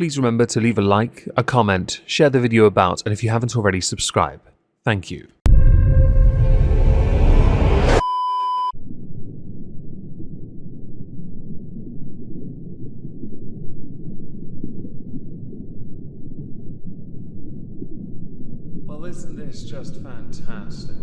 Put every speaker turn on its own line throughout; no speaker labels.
Please remember to leave a like, a comment, share the video about, and if you haven't already, subscribe. Thank you. Well, isn't this just fantastic?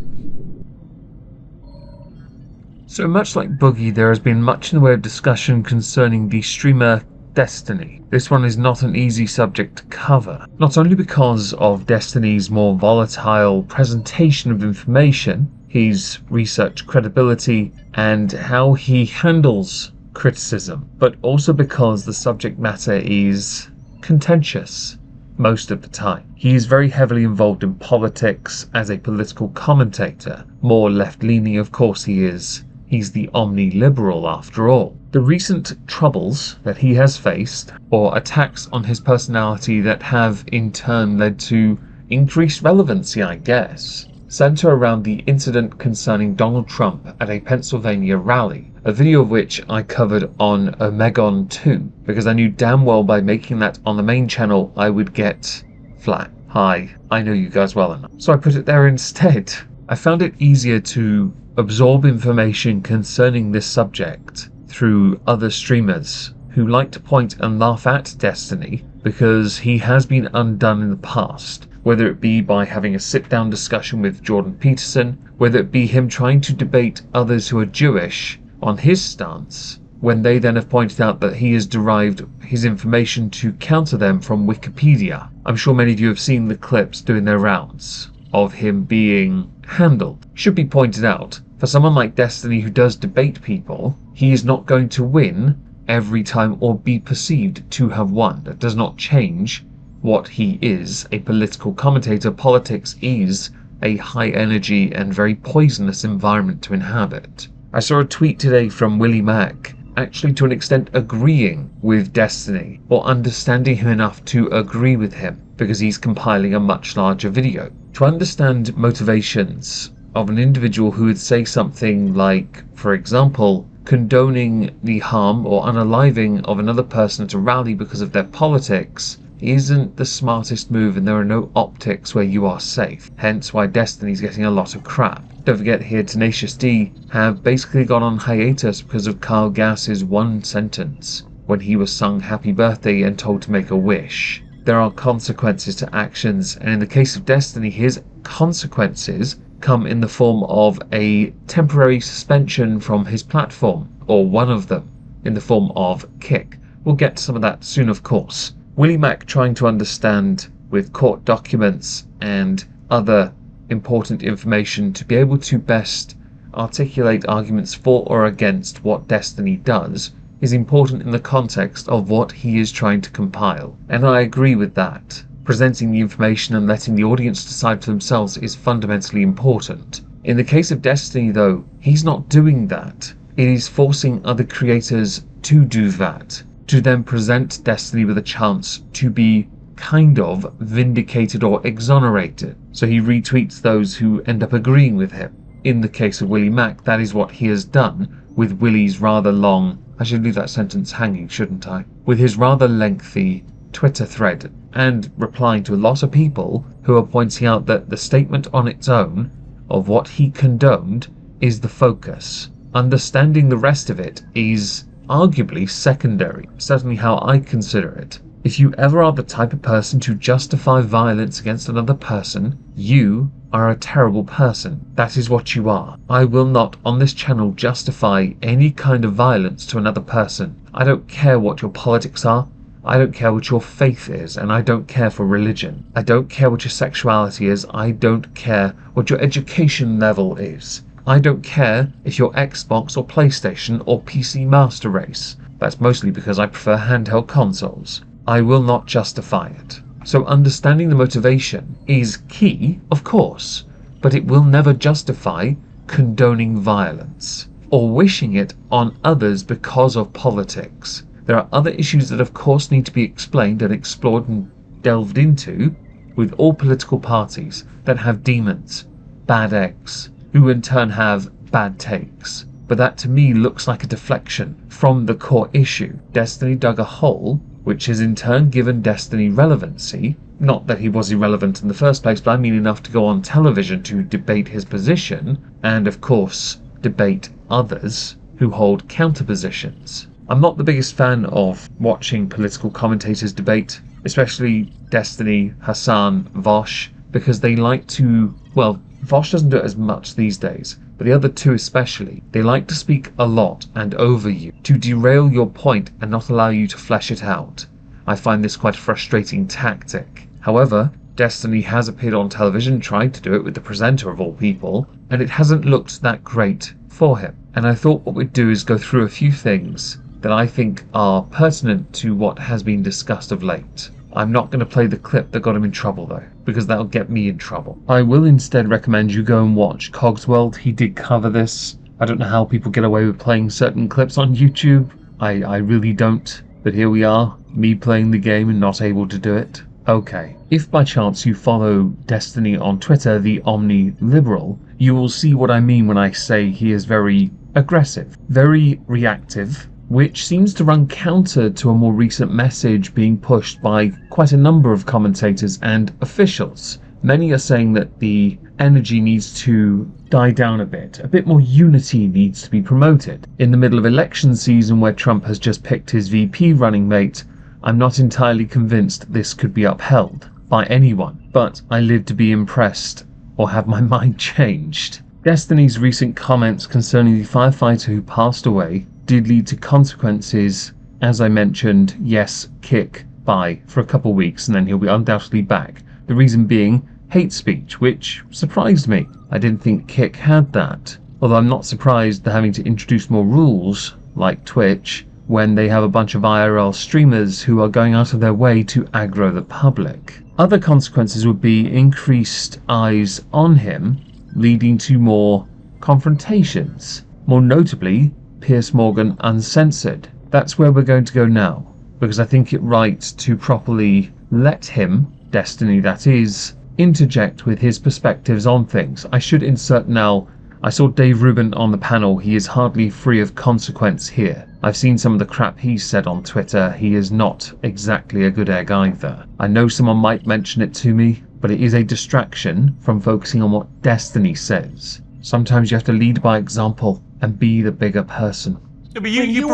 So much like Boogie, there has been much in the way of discussion concerning the streamer Destiny. This one is not an easy subject to cover, not only because of Destiny's more volatile presentation of information, his research credibility, and how he handles criticism, but also because the subject matter is contentious most of the time. He is very heavily involved in politics as a political commentator. More left-leaning, of course, he is. He's the omni-liberal after all. The recent troubles that he has faced, or attacks on his personality that have in turn led to increased relevancy, I guess, center around the incident concerning Donald Trump at a Pennsylvania rally, a video of which I covered on Omegon 2, because I knew damn well by making that on the main channel I would get flack. Hi, I know you guys well enough. So I put it there instead. I found it easier to absorb information concerning this subject through other streamers who like to point and laugh at Destiny because he has been undone in the past, whether it be by having a sit-down discussion with Jordan Peterson, whether it be him trying to debate others who are Jewish on his stance, when they then have pointed out that he has derived his information to counter them from Wikipedia. I'm sure many of you have seen the clips doing their rounds of him being handled. Should be pointed out, for someone like Destiny who does debate people, he is not going to win every time or be perceived to have won. That does not change what he is, a political commentator. Politics is a high energy and very poisonous environment to inhabit. I saw a tweet today from Willie Mack, actually to an extent agreeing with Destiny, or understanding him enough to agree with him, because he's compiling a much larger video. To understand motivations of an individual who would say something like, for example, condoning the harm or unaliving of another person at a rally because of their politics isn't the smartest move, and there are no optics where you are safe. Hence why Destiny's getting a lot of crap. Don't forget here, Tenacious D have basically gone on hiatus because of Kyle Gass's one sentence when he was sung happy birthday and told to make a wish. There are consequences to actions, and in the case of Destiny, his consequences come in the form of a temporary suspension from his platform, or one of them, in the form of kick. We'll get to some of that soon, of course. Willie Mack trying to understand with court documents and other important information to be able to best articulate arguments for or against what Destiny does is important in the context of what he is trying to compile. And I agree with that. Presenting the information and letting the audience decide for themselves is fundamentally important. In the case of Destiny, though, he's not doing that. It is forcing other creators to do that, to then present Destiny with a chance to be kind of vindicated or exonerated. So he retweets those who end up agreeing with him. In the case of Willie Mack, that is what he has done with Willie's rather long, I should leave that sentence hanging, shouldn't I? With his rather lengthy Twitter thread, and replying to a lot of people who are pointing out that the statement on its own of what he condoned is the focus. Understanding the rest of it is arguably secondary, certainly how I consider it. If you ever are the type of person to justify violence against another person, you are a terrible person. That is what you are. I will not on this channel justify any kind of violence to another person. I don't care what your politics are. I don't care what your faith is, and I don't care for religion. I don't care what your sexuality is. I don't care what your education level is. I don't care if you're Xbox or PlayStation or PC Master Race. That's mostly because I prefer handheld consoles. I will not justify it. So understanding the motivation is key, of course, but it will never justify condoning violence or wishing it on others because of politics. There are other issues that of course need to be explained and explored and delved into with all political parties that have demons, bad eggs, who in turn have bad takes. But that to me looks like a deflection from the core issue. Destiny dug a hole which has in turn given Destiny relevancy. Not that he was irrelevant in the first place, but I mean enough to go on television to debate his position, and of course, debate others who hold counter-positions. I'm not the biggest fan of watching political commentators debate, especially Destiny, Hassan, Vosh, because they like to, well, Vosh doesn't do it as much these days, but the other two especially, they like to speak a lot and over you, to derail your point and not allow you to flesh it out. I find this quite a frustrating tactic. However, Destiny has appeared on television, tried to do it with the presenter of all people, and it hasn't looked that great for him. And I thought what we'd do is go through a few things that I think are pertinent to what has been discussed of late. I'm not going to play the clip that got him in trouble though, because that'll get me in trouble. I will instead recommend you go and watch Cogsworld. He did cover this. I don't know how people get away with playing certain clips on YouTube. I really don't. But here we are, me playing the game and not able to do it. Okay. If by chance you follow Destiny on Twitter, the Omni-Liberal, you will see what I mean when I say he is very aggressive, very reactive, which seems to run counter to a more recent message being pushed by quite a number of commentators and officials. Many are saying that the energy needs to die down a bit more unity needs to be promoted. In the middle of election season where Trump has just picked his VP running mate, I'm not entirely convinced this could be upheld by anyone, but I live to be impressed or have my mind changed. Destiny's recent comments concerning the firefighter who passed away did lead to consequences. As I mentioned, yes, Kick, bye for a couple weeks and then he'll be undoubtedly back. The reason being hate speech, which surprised me. I didn't think Kick had that. Although I'm not surprised they're having to introduce more rules, like Twitch, when they have a bunch of IRL streamers who are going out of their way to aggro the public. Other consequences would be increased eyes on him, leading to more confrontations. More notably, Piers Morgan uncensored. That's where we're going to go now, because I think it right to properly let him, Destiny that is, interject with his perspectives on things. I should insert now, I saw Dave Rubin on the panel. He is hardly free of consequence here. I've seen some of the crap he's said on Twitter. He is not exactly a good egg either. I know someone might mention it to me, but it is a distraction from focusing on what Destiny says. Sometimes you have to lead by example and be the bigger person.
Yeah, but you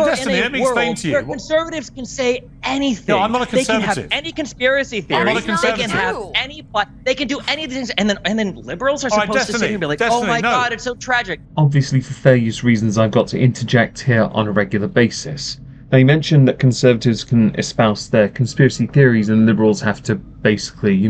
Destiny, let me explain to you.
Where conservatives can say anything.
No, I'm not a conservative.
They can have any conspiracy theory.
I'm not a conservative.
They can have any plot. They can do anything, and then liberals are supposed to sit here and be like, "Oh my God, it's so tragic."
Obviously, for various reasons, I've got to interject here on a regular basis. Now, you mentioned that conservatives can espouse their conspiracy theories, and liberals have to basically,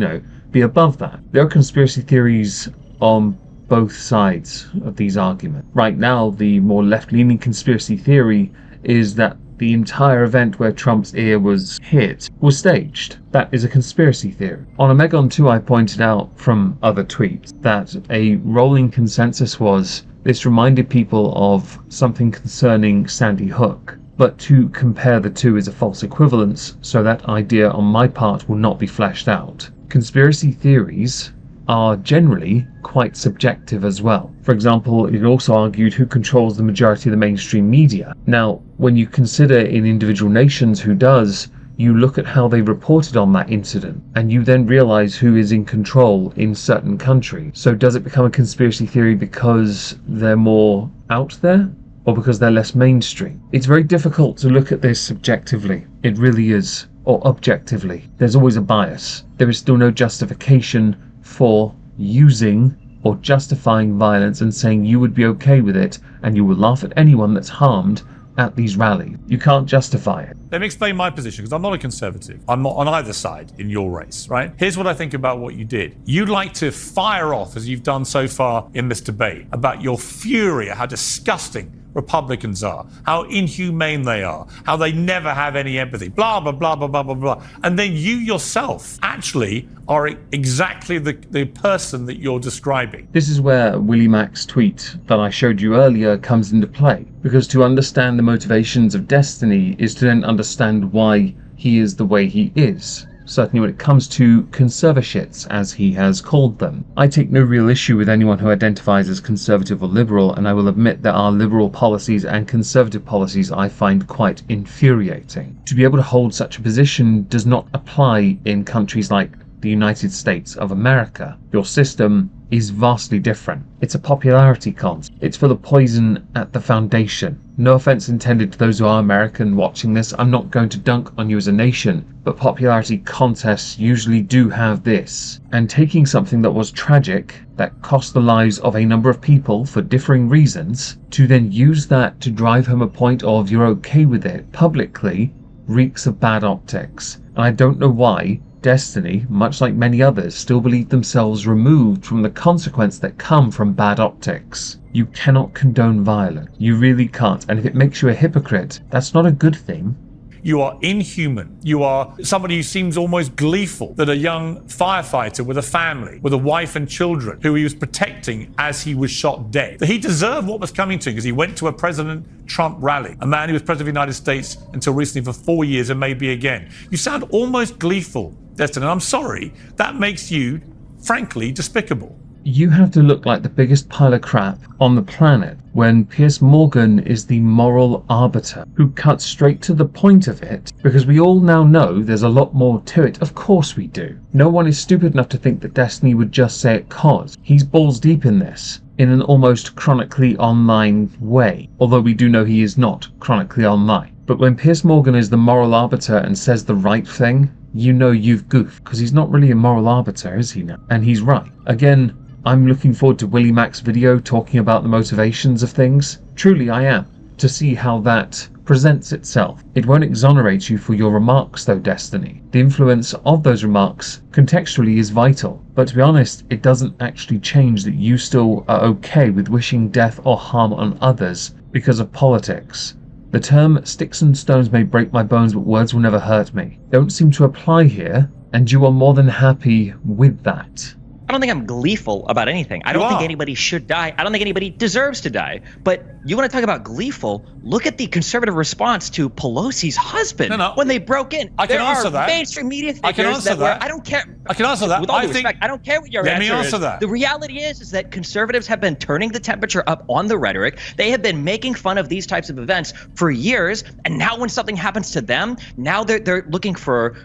be above that. There are conspiracy theories on both sides of these arguments. Right now, the more left-leaning conspiracy theory is that the entire event where Trump's ear was hit was staged. That is a conspiracy theory. On Omegon 2, I pointed out from other tweets that a rolling consensus was this reminded people of something concerning Sandy Hook. But to compare the two is a false equivalence, so that idea on my part will not be fleshed out. Conspiracy theories are generally quite subjective as well. For example, it also argued who controls the majority of the mainstream media. Now, when you consider in individual nations who does, you look at how they reported on that incident, and you then realize who is in control in certain countries. So does it become a conspiracy theory because they're more out there, or because they're less mainstream? It's very difficult to look at this subjectively. It really is. Or objectively. There's always a bias. There is still no justification for using or justifying violence and saying you would be okay with it and you will laugh at anyone that's harmed at these rallies. You can't justify it.
Let me explain my position, because I'm not a conservative. I'm not on either side in your race, right? Here's what I think about what you did. You'd like to fire off, as you've done so far in this debate, about your fury at how disgusting Republicans are, how inhumane they are, how they never have any empathy, blah, blah, blah, blah, blah, blah, blah. And then you yourself actually are exactly the person that you're describing.
This is where Willie Mack's tweet that I showed you earlier comes into play, because to understand the motivations of Destiny is to then understand why he is the way he is. certainly when it comes to conservashits, as he has called them. I take no real issue with anyone who identifies as conservative or liberal, and I will admit that our liberal policies and conservative policies I find quite infuriating. To be able to hold such a position does not apply in countries like the United States of America. Your system is vastly different. It's a popularity contest. It's for the poison at the foundation. No offense intended to those who are American watching this. I'm not going to dunk on you as a nation, but popularity contests usually do have this. And taking something that was tragic, that cost the lives of a number of people for differing reasons, to then use that to drive home a point of you're okay with it publicly, reeks of bad optics. And I don't know why Destiny, much like many others, still believe themselves removed from the consequence that come from bad optics. You cannot condone violence. You really can't. And if it makes you a hypocrite, that's not a good thing.
You are inhuman. You are somebody who seems almost gleeful that a young firefighter with a family, with a wife and children, who he was protecting as he was shot dead, that he deserved what was coming to him because he went to a President Trump rally, a man who was president of the United States until recently for 4 years and maybe again. You sound almost gleeful, Destin, and I'm sorry, that makes you, frankly, despicable.
You have to look like the biggest pile of crap on the planet when Piers Morgan is the moral arbiter who cuts straight to the point of it, because we all now know there's a lot more to it. Of course we do. No one is stupid enough to think that Destiny would just say it cause. He's balls deep in this, in an almost chronically online way, although we do know he is not chronically online. But when Piers Morgan is the moral arbiter and says the right thing, you know you've goofed, because he's not really a moral arbiter, is he now? And he's right. Again, I'm looking forward to Willie Mac's video talking about the motivations of things. Truly I am, to see how that presents itself. It won't exonerate you for your remarks though, Destiny. The influence of those remarks contextually is vital, but to be honest, it doesn't actually change that you still are okay with wishing death or harm on others because of politics. The term sticks and stones may break my bones, but words will never hurt me don't seem to apply here, and you are more than happy with that.
I don't think I'm gleeful about anything. I don't think anybody should die. I don't think anybody deserves to die. But you want to talk about gleeful? Look at the conservative response to Pelosi's husband when they broke in.
I can answer that.
Mainstream media figures
I can answer that.
I don't care.
I can answer that.
With all due respect, I don't care what your answer is.
Let me answer that.
The reality is that conservatives have been turning the temperature up on the rhetoric. They have been making fun of these types of events for years, and now when something happens to them, now they're looking for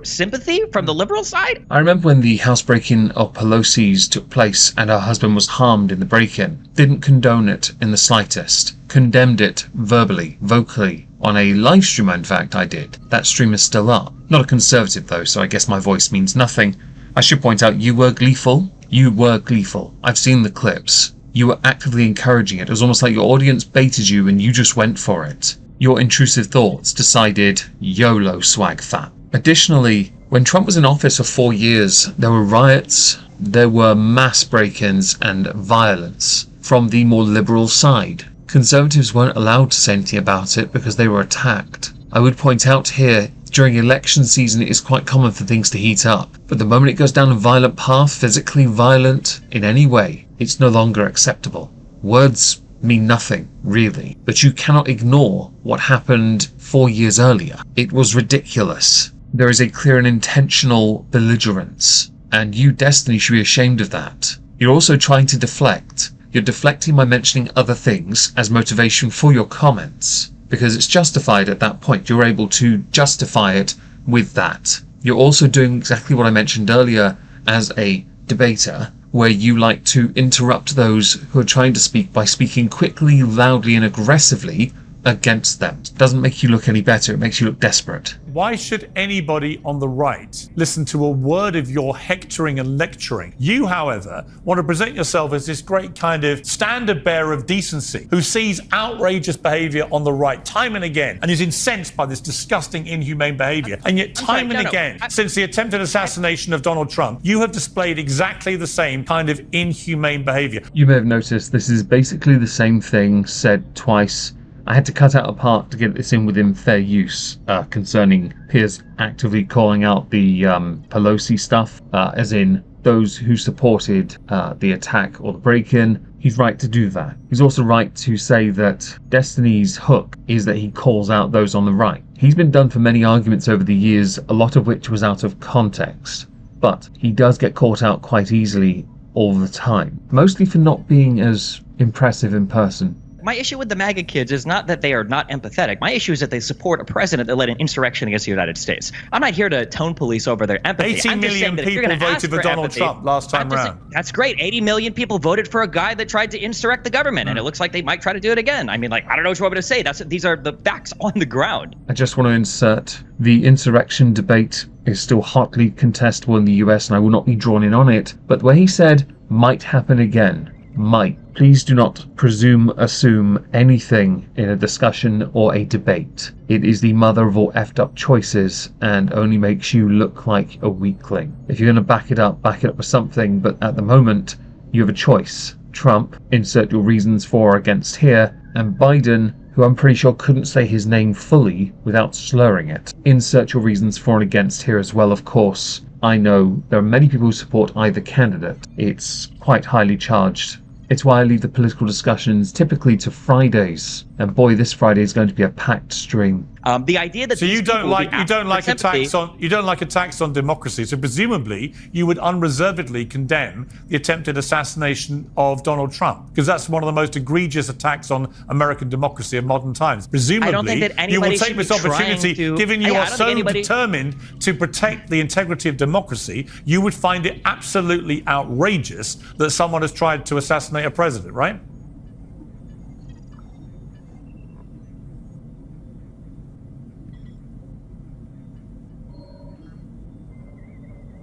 sympathy from the liberal side.
I remember when the housebreaking of Pelosi's took place and her husband was harmed in the break-in. Didn't condone it in the slightest. Condemned it verbally, vocally. On a live stream, in fact, I did. That stream is still up. Not a conservative though, so I guess my voice means nothing. I should point out you were gleeful. You were gleeful. I've seen the clips. You were actively encouraging it. It was almost like your audience baited you and you just went for it. Your intrusive thoughts decided YOLO swag fat. Additionally, when Trump was in office for 4 years, there were riots, there were mass break-ins and violence from the more liberal side. Conservatives weren't allowed to say anything about it because they were attacked. I would point out here, during election season it is quite common for things to heat up, but the moment it goes down a violent path, physically violent in any way, it's no longer acceptable. Words mean nothing, really, but you cannot ignore what happened 4 years earlier. It was ridiculous. There is a clear and intentional belligerence, and you, Destiny, should be ashamed of that. You're also trying to deflect. You're deflecting by mentioning other things as motivation for your comments, because it's justified at that point. You're able to justify it with that. You're also doing exactly what I mentioned earlier as a debater, where you like to interrupt those who are trying to speak by speaking quickly, loudly, and aggressively against them. It doesn't make you look any better, it makes you look desperate.
Why should anybody on the right listen to a word of your hectoring and lecturing? You, however, want to present yourself as this great kind of standard bearer of decency who sees outrageous behavior on the right time and again and is incensed by this disgusting, inhumane behavior. And yet time and again, since the attempted assassination of Donald Trump, you have displayed exactly the same kind of inhumane behavior.
You may have noticed this is basically the same thing said twice. I had to cut out a part to get this in within fair use concerning Piers actively calling out the Pelosi stuff, as in those who supported the attack or the break-in He's right to do that. He's also right to say that Destiny's hook is that he calls out those on the right. He's been done for many arguments over the years, a lot of which was out of context. But he does get caught out quite easily all the time, mostly for not being as impressive in person.
My issue with the MAGA kids is not that they are not empathetic. My issue is that they support a president that led an insurrection against the United States. I'm not here to tone police over their empathy.
80 million people voted for Donald Trump last time around.
That's great. 80 million people voted for a guy that tried to insurrect the government, and it looks like they might try to do it again. I mean, like, I don't know what you want me to say. These are the facts on the ground.
I just want to insert the insurrection debate is still hotly contestable in the US, and I will not be drawn in on it. But where he said might happen again, might. Please do not assume anything in a discussion or a debate. It is the mother of all effed up choices and only makes you look like a weakling. If you're going to back it up with something, but at the moment, you have a choice. Trump, insert your reasons for or against here, and Biden, who I'm pretty sure couldn't say his name fully without slurring it. Insert your reasons for and against here as well, of course. I know there are many people who support either candidate. It's quite highly charged. It's why I leave the political discussions typically to Fridays, and boy, this Friday is going to be a packed stream.
The idea that
so you don't like attacks on democracy. So presumably you would unreservedly condemn the attempted assassination of Donald Trump, because that's one of the most egregious attacks on American democracy of modern times. Presumably,
I don't think that
you will
anybody
take this opportunity, given you are so determined to protect the integrity of democracy, you would find it absolutely outrageous that someone has tried to assassinate a president, right?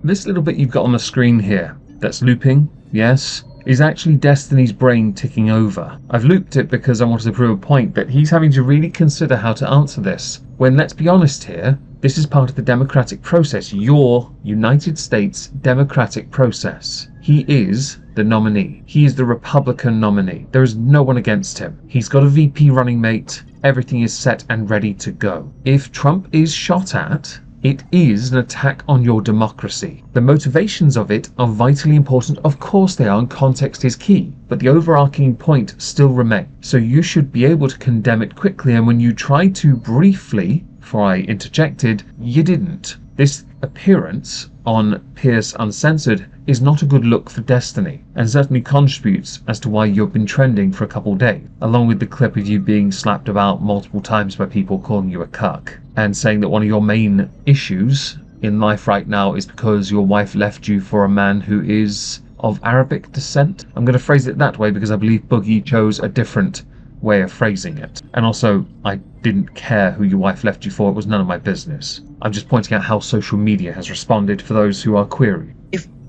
This little bit you've got on the screen here, that's looping, yes, is actually Destiny's brain ticking over. I've looped it because I wanted to prove a point that he's having to really consider how to answer this. When, let's be honest here, this is part of the democratic process, your United States democratic process. He is the nominee. He is the Republican nominee. There is no one against him. He's got a VP running mate. Everything is set and ready to go. If Trump is shot at, it is an attack on your democracy. The motivations of it are vitally important. Of course they are, and context is key. But the overarching point still remains. So you should be able to condemn it quickly, and when you tried to briefly, before I interjected, you didn't. This appearance on Piers Uncensored is not a good look for Destiny, and certainly contributes as to why you've been trending for a couple of days, along with the clip of you being slapped about multiple times by people calling you a cuck, and saying that one of your main issues in life right now is because your wife left you for a man who is of Arabic descent. I'm going to phrase it that way because I believe Boogie chose a different way of phrasing it. And also, I didn't care who your wife left you for, it was none of my business. I'm just pointing out how social media has responded for those who are querying.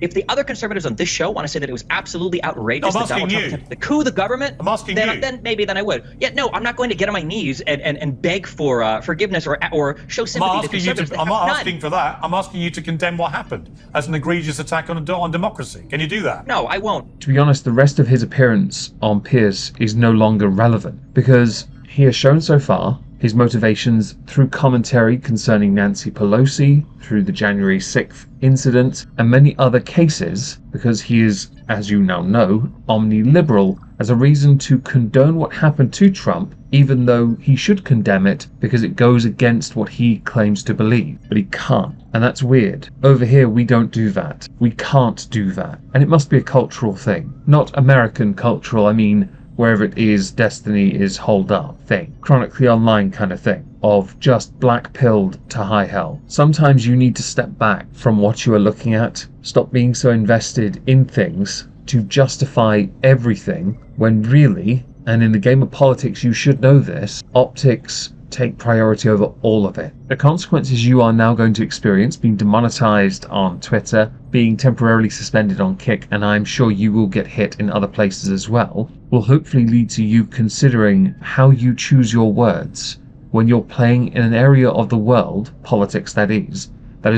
If the other conservatives on this show want to say that it was absolutely outrageous that Donald Trump attempted to coup the government, then maybe I would. Yeah, no, I'm not going to get on my knees and beg for forgiveness or show sympathy to conservatives.
I'm not asking for that. I'm asking you to condemn what happened as an egregious attack on democracy. Can you do that?
No, I won't.
To be honest, the rest of his appearance on Piers is no longer relevant, because he has shown so far his motivations through commentary concerning Nancy Pelosi, through the January 6th incident, and many other cases, because he is, as you now know, omni-liberal, as a reason to condone what happened to Trump, even though he should condemn it because it goes against what he claims to believe. But he can't, and that's weird. Over here, we don't do that. We can't do that. And it must be a cultural thing. Not American cultural, I mean, wherever it is, Destiny is holed up thing. Chronically Online kind of thing. Of just black-pilled to high hell. Sometimes you need to step back from what you are looking at. Stop being so invested in things to justify everything when really, and in the game of politics you should know this, optics take priority over all of it. The consequences you are now going to experience, being demonetized on Twitter, being temporarily suspended on Kick, and I'm sure you will get hit in other places as well, will hopefully lead to you considering how you choose your words when you're playing in an area of the world, politics that is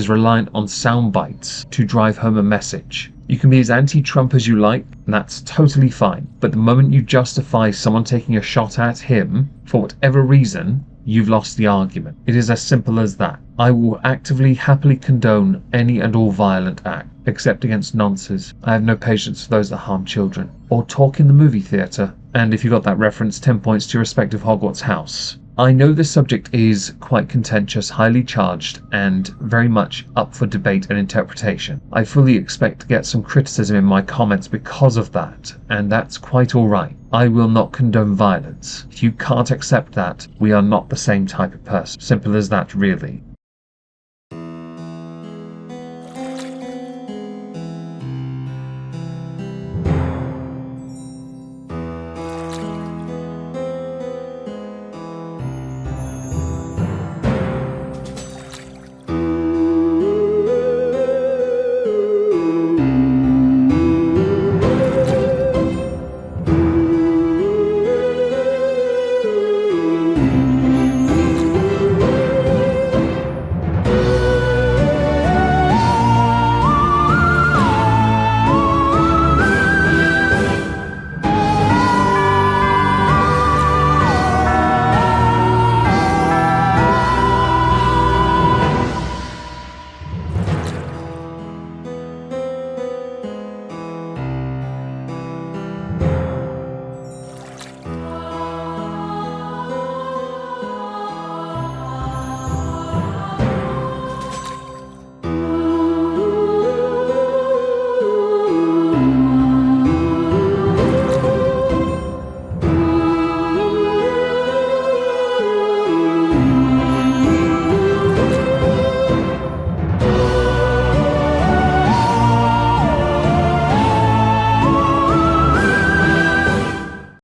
reliant on sound bites to drive home a message. You can be as anti-Trump as you like, and that's totally fine. But the moment you justify someone taking a shot at him, for whatever reason, you've lost the argument. It is as simple as that. I will actively, happily condone any and all violent act, except against nonces. I have no patience for those that harm children, or talk in the movie theatre. And if you got that reference, 10 points to your respective Hogwarts house. I know this subject is quite contentious, highly charged, and very much up for debate and interpretation. I fully expect to get some criticism in my comments because of that, and that's quite alright. I will not condone violence. If you can't accept that, we are not the same type of person. Simple as that, really.